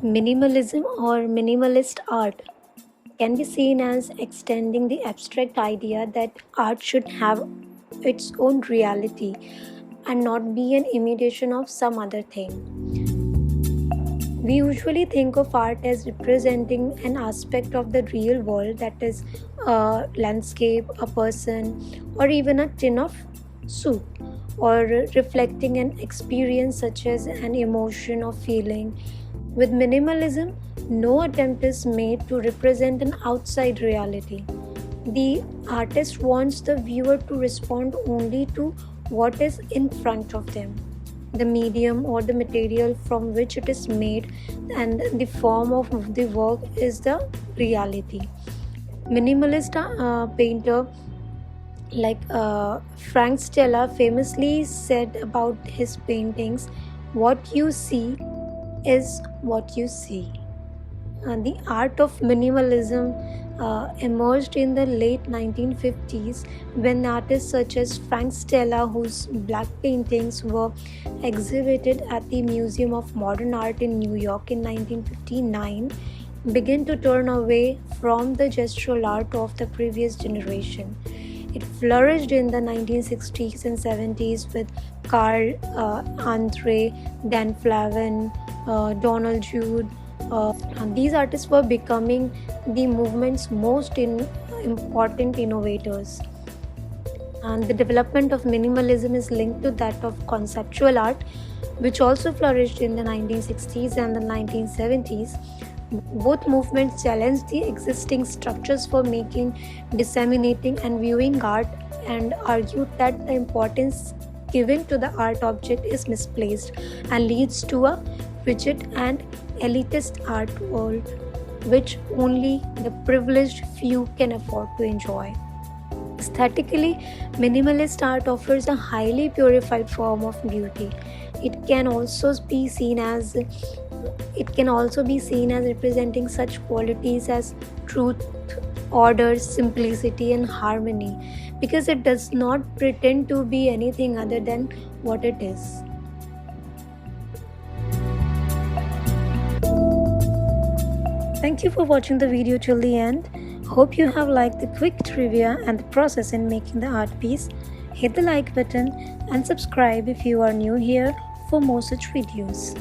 Minimalism or minimalist art can be seen as extending the abstract idea that art should have its own reality and not be an imitation of some other thing. We usually think of art as representing an aspect of the real world, that is, a landscape, a person, or even a tin of soup, or reflecting an experience such as an emotion or feeling. With minimalism, no attempt is made to represent an outside reality. The artist wants the viewer to respond only to what is in front of them. The medium or the material from which it is made and the form of the work is the reality. Minimalist painter like Frank Stella famously said about his paintings, "What you see is what you see." The art of minimalism emerged in the late 1950s when artists such as Frank Stella, whose black paintings were exhibited at the Museum of Modern Art in New York in 1959, began to turn away from the gestural art of the previous generation. It flourished in the 1960s and 70s with Carl Andre, Dan Flavin, Donald Jude. These artists were becoming the movement's most important innovators. And the development of minimalism is linked to that of conceptual art, which also flourished in the 1960s and the 1970s. Both movements challenged the existing structures for making, disseminating, and viewing art, and argued that the importance given to the art object is misplaced and leads to a rigid and elitist art world which only the privileged few can afford to enjoy. Aesthetically, minimalist art offers a highly purified form of beauty. It can also be seen as representing such qualities as truth, order, simplicity, and harmony, because it does not pretend to be anything other than what it is. Thank you for watching the video till the end. Hope you have liked the quick trivia and the process in making the art piece. Hit the like button and subscribe if you are new here for more such videos.